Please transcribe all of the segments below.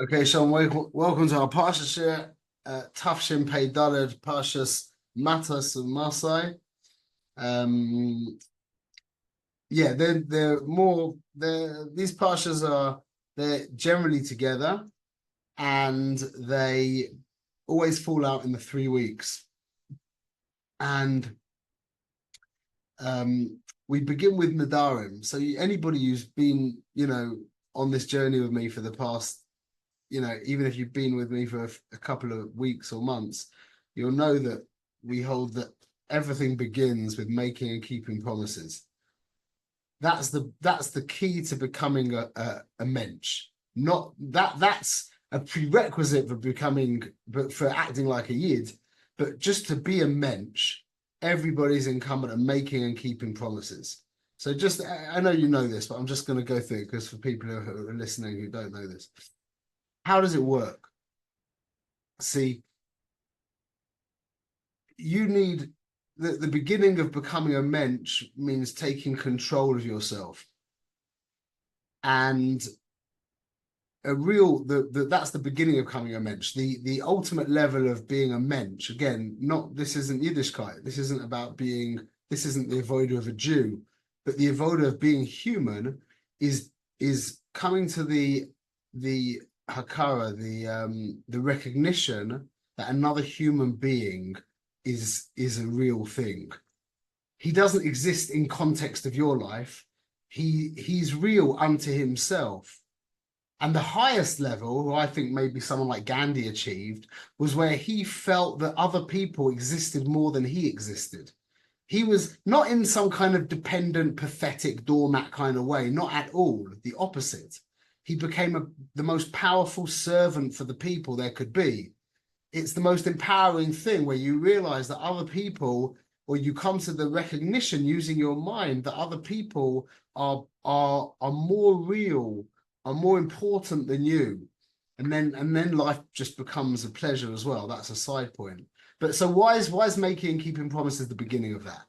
Okay, Sean, welcome to our Parsha share, Tafshin Pei Daled Parshas Mטות-מסעי. Um, yeah, they're more these Parshas they're generally together and they always fall out in the 3 weeks. And we begin with Nadarim. So anybody who's been, on this journey with me for the past, even if you've been with me for a couple of weeks or months, you'll know that we hold that everything begins with making and keeping promises. That's the key to becoming a mensch. Not that's a prerequisite for becoming, but for acting like a yid. But just to be a mensch, everybody's incumbent on making and keeping promises. So I know you know this, but I'm just going to go through it because for people who are listening who don't know this, how does it work? See, you need the beginning of becoming a mensch means taking control of yourself. And that's the beginning of becoming a mensch. The ultimate level of being a mensch, again, this isn't Yiddishkeit. This isn't the avoda of a Jew, but the avoda of being human is coming to the hakara, the recognition that another human being is a real thing. He doesn't exist in context of your life. He's real unto himself. And the highest level, who I think maybe someone like Gandhi achieved, was where he felt that other people existed more than he existed. He was not in some kind of dependent, pathetic doormat kind of way, not at all, the opposite. He became the most powerful servant for the people there could be. It's the most empowering thing where you realize that other people, or you come to the recognition using your mind that other people are more real, are more important than you. And then life just becomes a pleasure as well. That's a side point. But so why is making and keeping promises the beginning of that?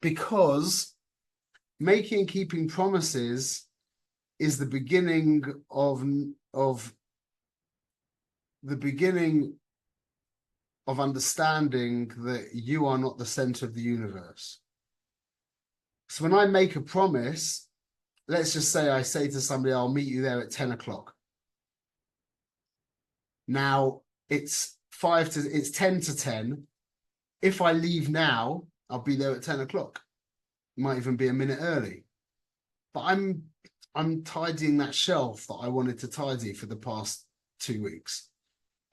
Because making and keeping promises is the beginning of understanding that you are not the center of the universe. So when I make a promise, let's just say I say to somebody, I'll meet you there at 10 o'clock. Now it's 10 to 10. If I leave now, I'll be there at 10 o'clock. It might even be a minute early. But I'm tidying that shelf that I wanted to tidy for the past 2 weeks.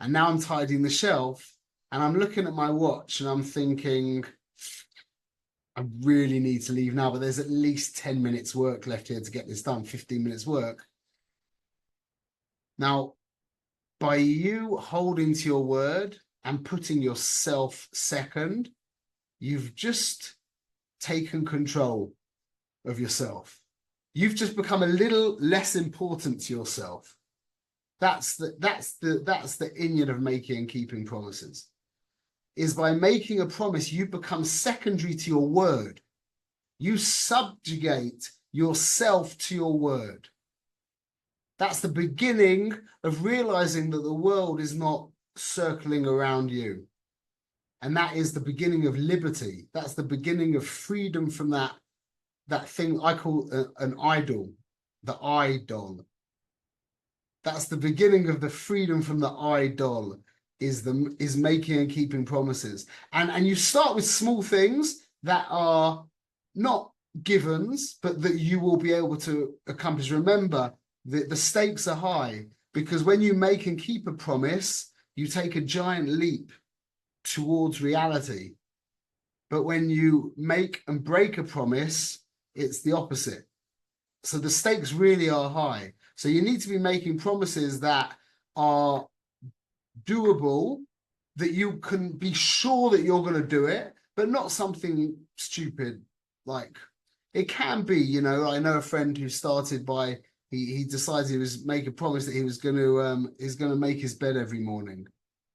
And now I'm tidying the shelf and I'm looking at my watch and I'm thinking, I really need to leave now, but there's at least 10 minutes work left here to get this done, 15 minutes work. Now, by you holding to your word and putting yourself second, you've just taken control of yourself. You've just become a little less important to yourself. That's the inyan of making and keeping promises. Is by making a promise, you become secondary to your word. You subjugate yourself to your word. That's the beginning of realizing that the world is not circling around you. And that is the beginning of liberty. That's the beginning of freedom from that thing I call an idol, the idol. That's the beginning of the freedom from the idol, is making and keeping promises. And you start with small things that are not givens, but that you will be able to accomplish. Remember, the stakes are high, because when you make and keep a promise, you take a giant leap towards reality. But when you make and break a promise, it's the opposite. So the stakes really are high. So you need to be making promises that are doable, that you can be sure that you're going to do it, but not something stupid. Like, it can be, I know a friend who started by, he decided he was make a promise that he's going to make his bed every morning.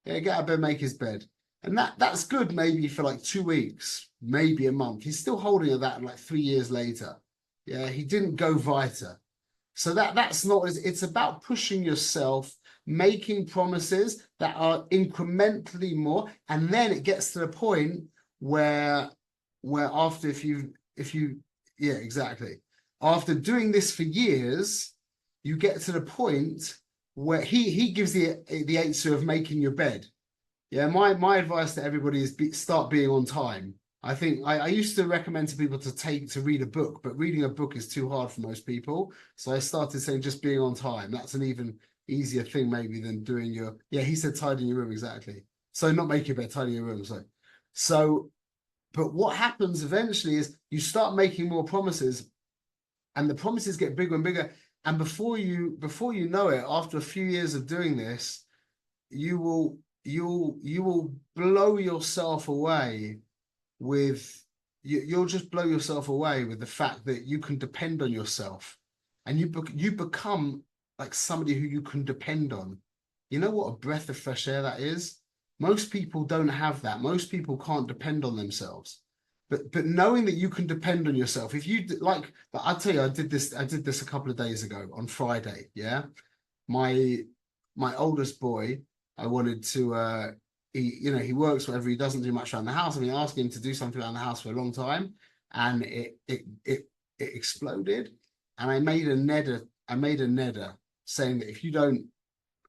Yeah, get out of bed, make his bed. And that's good maybe for like 2 weeks, maybe a month. He's still holding to that like 3 years later. Yeah, he didn't go weiter. So that's not, it's about pushing yourself, making promises that are incrementally more, and then it gets to the point where after if you yeah, exactly, after doing this for years, you get to the point where he gives the answer of making your bed. Yeah, my advice to everybody is start being on time. I think I used to recommend to people to read a book, but reading a book is too hard for most people. So I started saying just being on time. That's an even easier thing maybe than doing your, yeah, he said tidying your room, exactly. So not make your bed, tidying your room. So but what happens eventually is you start making more promises, and the promises get bigger and bigger. And before you know it, after a few years of doing this, you will blow yourself away with you'll just blow yourself away with the fact that you can depend on yourself, and you become like somebody who you can depend on. You know what a breath of fresh air that is? Most people don't have that. Most people can't depend on themselves. But knowing that you can depend on yourself, if you like, but I'll tell you, I did this a couple of days ago on Friday. Yeah, my oldest boy, I wanted to he works whatever, he doesn't do much around the house. I've been asking him to do something around the house for a long time, and it exploded. And I made a neder saying that if you don't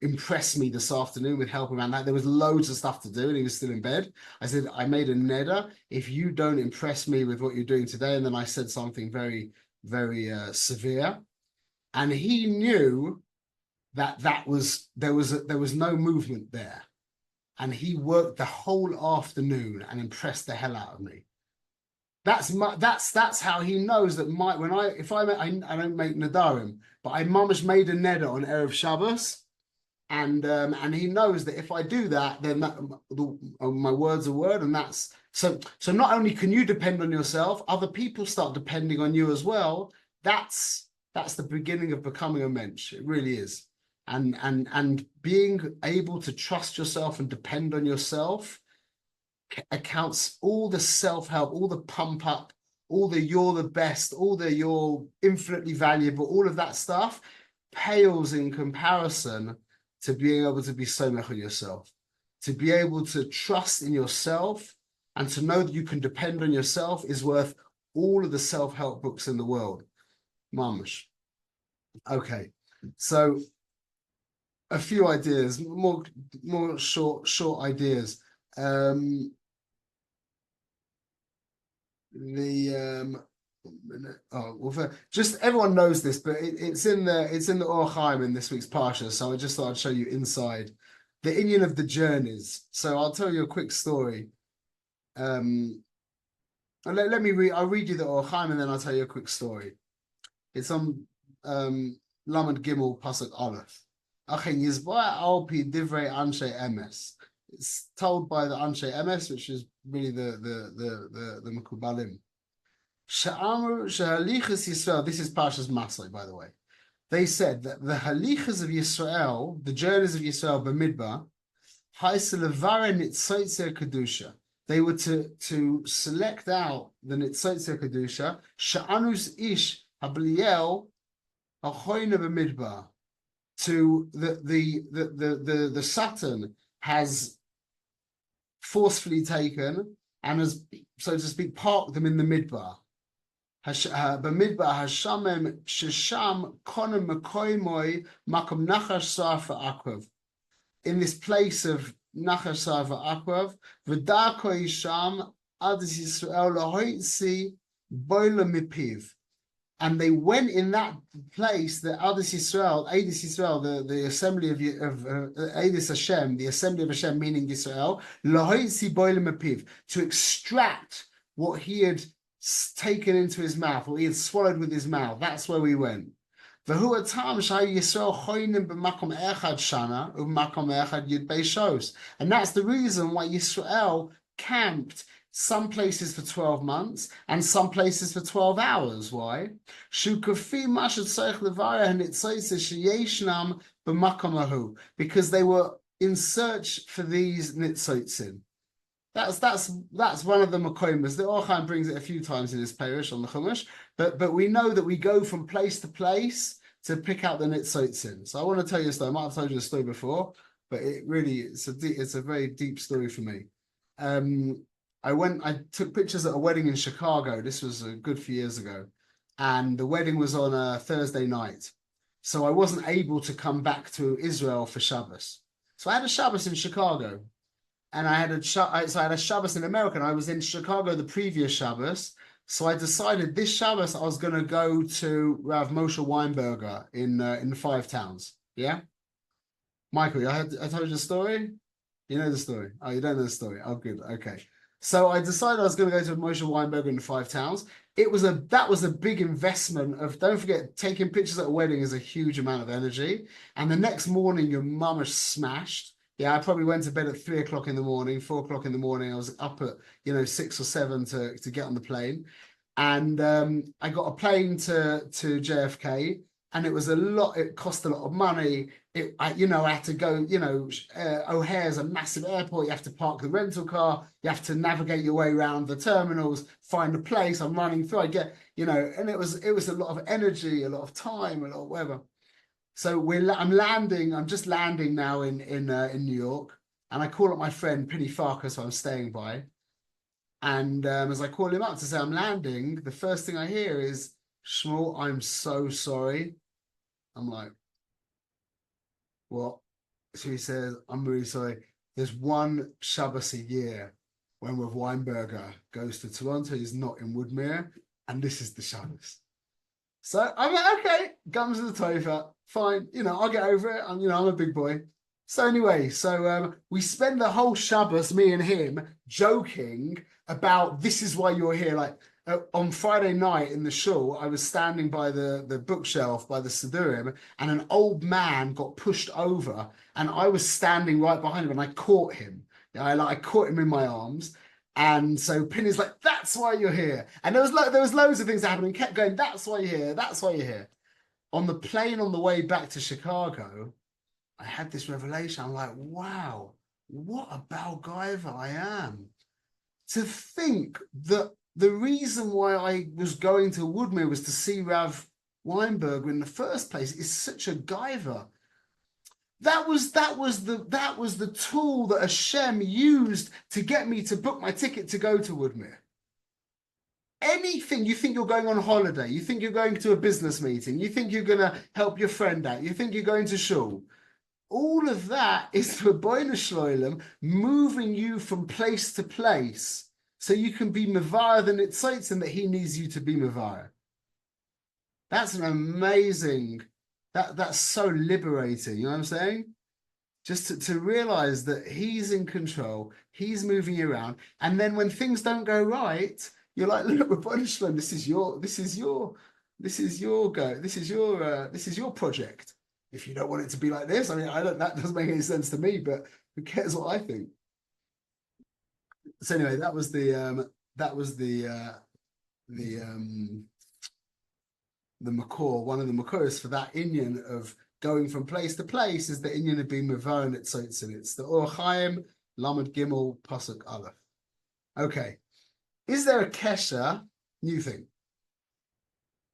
impress me this afternoon with help around that, there was loads of stuff to do and he was still in bed. I said, I made a neder, if you don't impress me with what you're doing today. And then I said something very, very severe, and he knew that there was no movement there, and he worked the whole afternoon and impressed the hell out of me. That's how he knows that I don't make nadarim, but I mamash made a neder on Erev Shabbos, and he knows that if I do that, then my word's a word, and that's so. So not only can you depend on yourself, other people start depending on you as well. That's the beginning of becoming a mensch. It really is. And being able to trust yourself and depend on yourself accounts all the self-help, all the pump up, all the you're the best, all the you're infinitely valuable, all of that stuff pales in comparison to being able to be somech on yourself, to be able to trust in yourself and to know that you can depend on yourself is worth all of the self-help books in the world. Mamash. Okay, so a few ideas, more short ideas. Just everyone knows this, but it's in the Or Chaim in this week's Parsha. So I just thought I'd show you inside the inyan of the journeys. So I'll tell you a quick story. Let me read. I'll read you the Or Chaim and then I'll tell you a quick story. It's on Lamed Gimel Pasuk Aleph. It's told by the Anshe Emes, which is really the Mekubalim. Yisrael. This is Parshas Masai, by the way. They said that the halichas of Yisrael, the journeys of Yisrael b'midbar, kedusha. They were to select out the nitzotzer kedusha. Sha'anus ish habliel achoyna b'midbar. To the Saturn has forcefully taken and has, so to speak, parked them in the midbar. B'midbar hashamem shesham konem mekoymoi makom nachash sarfa akwav. In this place of nachash sarfa akwav, v'darko yisham adis Yisrael lahoitzi boila mipiv. And they went in that place, the Adis Yisrael, the assembly of Adis Hashem, the assembly of Hashem, meaning Yisrael, to extract what he had taken into his mouth, what he had swallowed with his mouth. That's where we went. And that's the reason why Yisrael camped some places for 12 months and some places for 12 hours. Why? Because they were in search for these nitzotzin. That's one of the makomas. The Or Chaim brings it a few times in his parish on the Chumash, but we know that we go from place to place to pick out the nitzotzin. So I want to tell you a story. I might have told you a story before, but it's a very deep story for me. I took pictures at a wedding in Chicago. This was a good few years ago, and the wedding was on a Thursday night. So I wasn't able to come back to Israel for Shabbos. So I had a Shabbos in Chicago, and I had a Shabbos in America, and I was in Chicago the previous Shabbos. So I decided this Shabbos I was going to go to Rav Moshe Weinberger in the Five Towns. Yeah, Michael, I told you the story. You know the story. Oh, you don't know the story. Oh, good. Okay. So I decided I was going to go to Moshe Weinberger in the Five Towns. That was a big investment of, don't forget, taking pictures at a wedding is a huge amount of energy. And the next morning, your mum is smashed. Yeah, I probably went to bed at 3 o'clock in the morning, 4 o'clock in the morning. I was up at, 6 or 7 to get on the plane. And I got a plane to JFK, and it was a lot. It cost a lot of money. I had to go, O'Hare's a massive airport. You have to park the rental car. You have to navigate your way around the terminals, find a place. I'm running through. I get, and it was a lot of energy, a lot of time, a lot of whatever. So I'm just landing now in New York, and I call up my friend Penny Farkas, who I'm staying by. And as I call him up to say I'm landing, the first thing I hear is, Shmuel, I'm so sorry. I'm like, what? So he says, I'm really sorry. There's one Shabbos a year when Rav Weinberger goes to Toronto. He's not in Woodmere, and this is the Shabbos. So I'm like, okay, comes to the Topher, fine. I'll get over it. I'm a big boy. So anyway, we spend the whole Shabbos, me and him, joking about this is why you're here. Like on Friday night in the shul, I was standing by the bookshelf by the Sidurim, and an old man got pushed over, and I was standing right behind him, and I caught him. I caught him in my arms. And so Penny's like, that's why you're here. And there was loads of things happening. Kept going, that's why you're here. That's why you're here. On the plane on the way back to Chicago, I had this revelation. I'm like, wow, what a Balgaiva I am. To think that the reason why I was going to Woodmere was to see Rav Weinberger in the first place is such a gaiva. That was the tool that Hashem used to get me to book my ticket to go to Woodmere. Anything, you think you're going on holiday, you think you're going to a business meeting, you think you're going to help your friend out, you think you're going to shul. All of that is the Boina Shloilem moving you from place to place so you can be Mavara the Nitzotzin that he needs you to be Mavara. That's an amazing... That's so liberating, you know what I'm saying? Just to realize that he's in control, he's moving you around, and then when things don't go right, you're like, look, Rabbi Shalom, this is your project. If you don't want it to be like this, I mean, that doesn't make any sense to me, but who cares what I think? So anyway, that was the Makor, one of the Makoros for that Inyan of going from place to place is the Inyan of being Mevarin at Tzotzin. It's the Or Chaim, Lamed Gimel, Pasuk Aleph. Okay. Is there a kesher, new thing,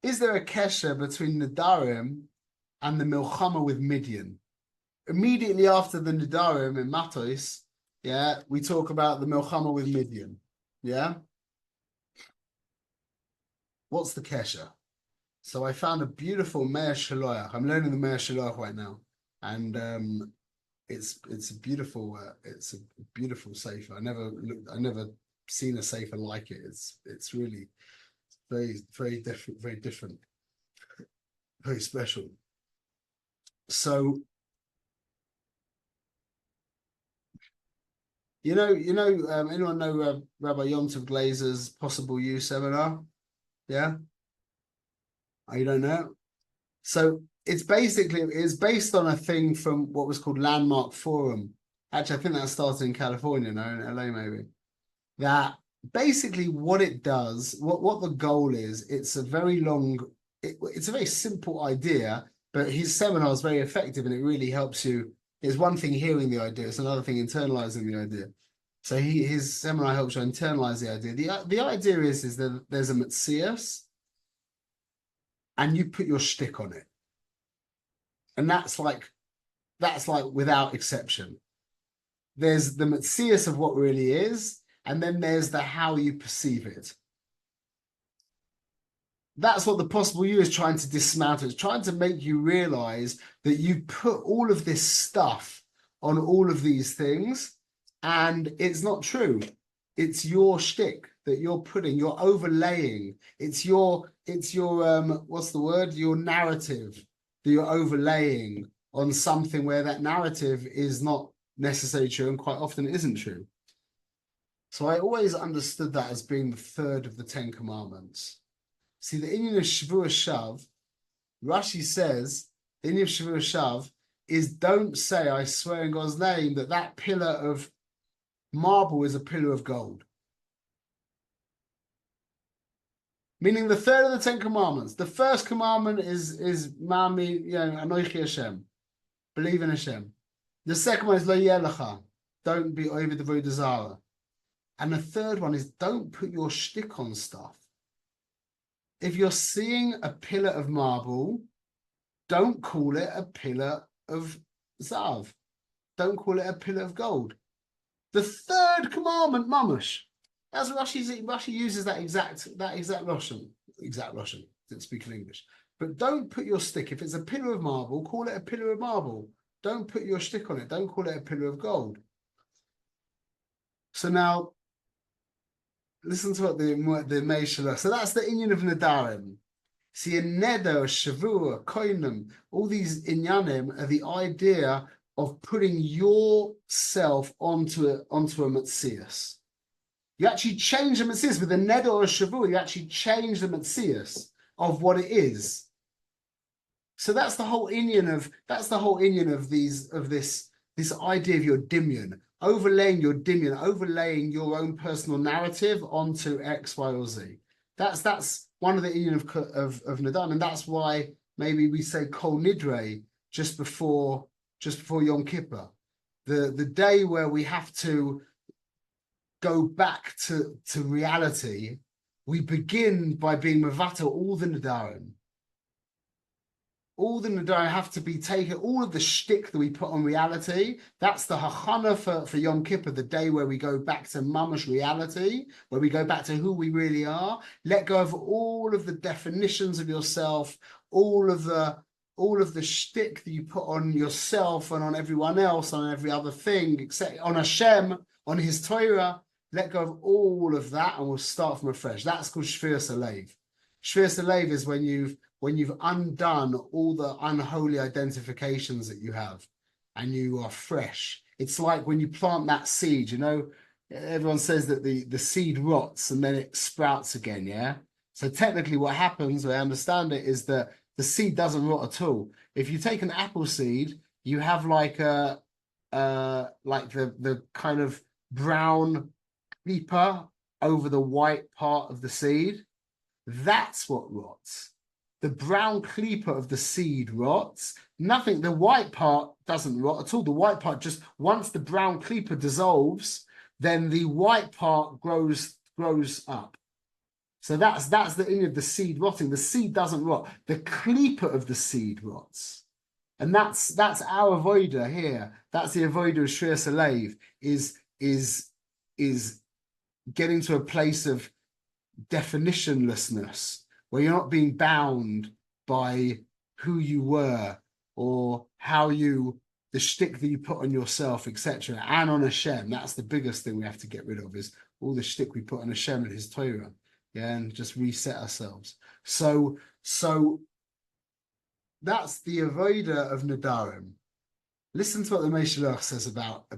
is there a kesher between Nadarim and the Milchama with Midian? Immediately after the Nadarim in Matos, yeah, we talk about the Milchama with Midian. Yeah? What's the kesher? So I found a beautiful Meir Shaloach. I'm learning the Meir Shaloach right now, and it's a beautiful sefer. I never seen a sefer like it. It's really very different, very special. So anyone know Rabbi Yom Tov Glazer's Possible You seminar? Yeah. I don't know. So it's based on a thing from what was called Landmark Forum. Actually, I think that started in California, no, in LA maybe. That basically what it does, what the goal is, it's a very simple idea, but his seminar is very effective and it really helps you. It's one thing hearing the idea, it's another thing internalizing the idea. So his seminar helps you internalize the idea. The idea is that there's a Metzias, and you put your shtick on it. And that's like without exception. There's the metzius of what really is, and then there's the how you perceive it. That's what the possible you is trying to dismantle. It's trying to make you realize that you put all of this stuff on all of these things, and it's not true. It's your shtick that you're putting, you're overlaying. It's your what's the word? Your narrative that you're overlaying on something where that narrative is not necessarily true, and quite often it isn't true. So I always understood that as being the third of the 10 Commandments. See, the Inyan of Shavua Shav, Rashi says, the Inyan of Shavua Shav is don't say, I swear in God's name, that pillar of marble is a pillar of gold. Meaning the third of the 10 Commandments. The first commandment is Mami, Anoichi Hashem. Believe in Hashem. The second one is Lo Yelecha. Don't be over the Avodah Zarah. And the third one is don't put your shtick on stuff. If you're seeing a pillar of marble, don't call it a pillar of zav. Don't call it a pillar of gold. The third commandment, mamash. As Rashi uses that exact Russian. Didn't speak in English. But don't put your stick. If it's a pillar of marble, call it a pillar of marble. Don't put your stick on it. Don't call it a pillar of gold. So now, listen to what the Meishalach. So that's the inyan of Nadarim. See, a neder, a shavua, koinim, all these inyanim are the idea of putting yourself onto a metzius. You actually change the metzius with a neder or a shavua. You actually change the metzius of what it is. So that's the whole inyan of this idea of your dimyon. Overlaying your dimyon, overlaying your own personal narrative onto X, Y, or Z. That's one of the inyan of Nadan, and that's why maybe we say Kol Nidre just before Yom Kippur, the day where we have to go back to reality. We begin by being mevatel all the Nadarim. All the Nadarim have to be taken, all of the shtick that we put on reality, that's the hachana for Yom Kippur, the day where we go back to mamash reality, where we go back to who we really are, let go of all of the definitions of yourself, all of the shtick that you put on yourself and on everyone else, on every other thing, except on Hashem, on His Torah. Let go of all of that and we'll start from afresh. That's called Shviras Halev. Shviras Halev is when you've undone all the unholy identifications that you have and you are fresh. It's like when you plant that seed, everyone says that the seed rots and then it sprouts again, yeah? So technically what happens, I understand it, is that the seed doesn't rot at all. If you take an apple seed, you have like the kind of brown creeper over the white part of the seed. That's what rots. The brown creeper of the seed rots. Nothing, the white part doesn't rot at all. The white part just, once the brown creeper dissolves, then the white part grows up. So that's the end of the seed rotting. The seed doesn't rot. The creeper of the seed rots. And that's our avodah here. That's the avodah of Shviras Halev, is getting to a place of definitionlessness, where you're not being bound by who you were or the shtick that you put on yourself, etc., and on Hashem. That's the biggest thing we have to get rid of, is all the shtick we put on Hashem and His Torah, and just reset ourselves. So that's the avodah of Nadarim. Listen to what the Meishalach says about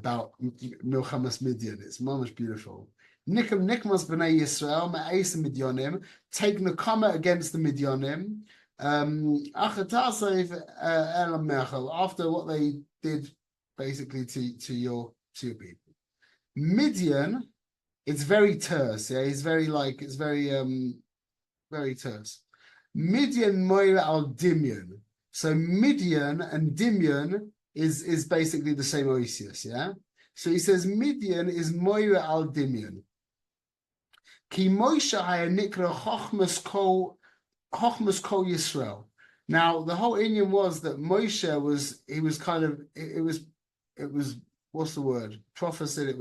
Milchamas Midian. It's mamish beautiful. Nikmas b'nei Yisrael me'eis Midyanim, take Nekama against the Midyanim. After what they did basically to your people. Midian, it's very terse, yeah. It's very very terse. Midian moira al Dimyon. So Midian and Dimyon is basically the same oisius, yeah. So he says Midian is moira al Dimyon. Ki Moshe haya nikra chochmas kol Yisrael. Now, the whole Indian was that Moshe was, it was, what's the word? Prophet said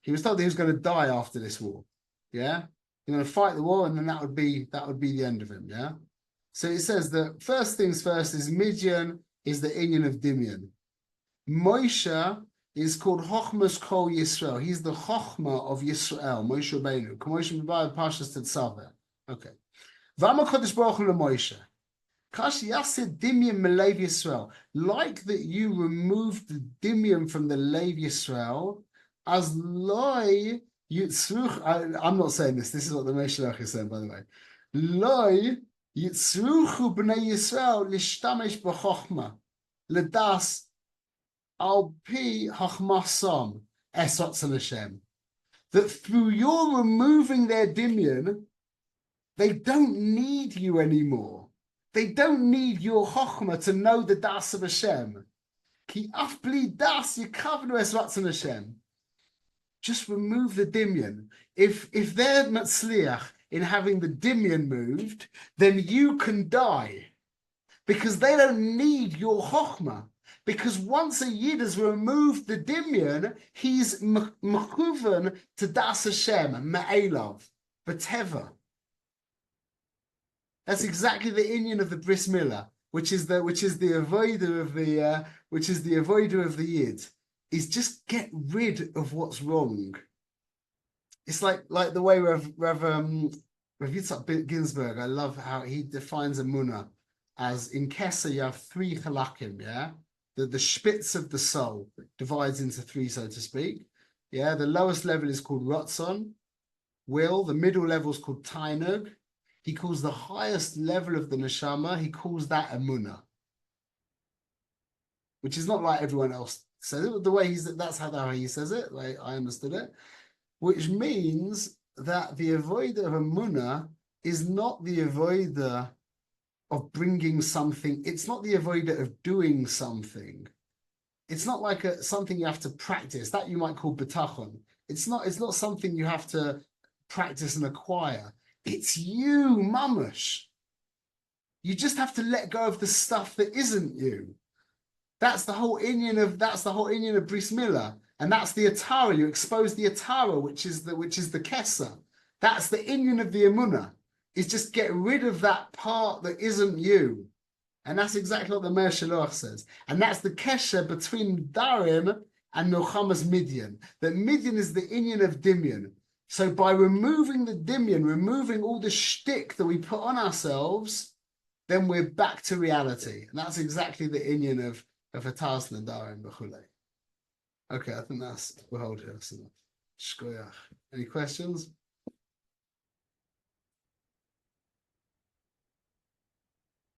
he was told that he was going to die after this war. Yeah. You're going to fight the war, and then that would be the end of him. Yeah. So it says that first things first is Midian is the Indian of Dimion. Moshe is called Chochmas Kol Yisrael. He's the Chochma of Yisrael, Moshe Rabbeinu. Moshe Rabbeinu Parshas Tetzaveh. Okay. V'amar Kodesh Baruch Hu LeMoshe. Kash Yasid Dimion Melev Yisrael. Like that you removed the Dimion from the Lev Yisrael, as loy Yitzruch. I'm not saying this. This is what the Meshach is saying, by the way. Loy Yitzruchu B'nei Yisrael Lishtamesh B'Chochma Ledas Al Pi Hachmasam Esotzel Hashem. That through your removing their Dimion, they don't need you anymore. They don't need your Chochma to know the Das of Hashem. Ki af bli das yikavnu esotzel Hashem. Just remove the Dimion. If they're matzliach in having the Dimion moved, then you can die. Because they don't need your Chochma. Because once a Yid has removed the Dimion, he's mechuven to Das Hashem, Me'elav, B'teva. That's exactly the Inyan of the Bris Milah, which is the avoider of the Yid. Is just get rid of what's wrong. It's like the way Rav Yitzhak Ginsburg, I love how he defines Emunah as in Kesser you have three halakim, yeah? The spitz of the soul divides into three, so to speak. Yeah, the lowest level is called Ratzon, will. The middle level is called Tainug. He calls the highest level of the neshama, he calls that Emunah. Which is not like everyone else says it, but the way that's how he says it, like I understood it. Which means that the avoider of Emunah is not the avoider of bringing something, it's not the avoider of doing something. It's not like something you have to practice. That you might call bitachon. It's not something you have to practice and acquire. It's you, mamash. You just have to let go of the stuff that isn't you. That's the whole Inyan of Bris Milah, and that's the Atara. You expose the Atara, which is the Kesser. That's the Inyan of the Emunah. Is just get rid of that part that isn't you, and that's exactly what the Meir Shaloach says. And that's the Kesher between Darim and Milchamas Midian. That Midian is the Inyan of Dimion. So by removing the Dimion, removing all the shtick that we put on ourselves, then we're back to reality. And that's exactly the Inyan of Hatas Nadarim B'chulei. Okay, I think we'll hold here. Shkoyach. Any questions?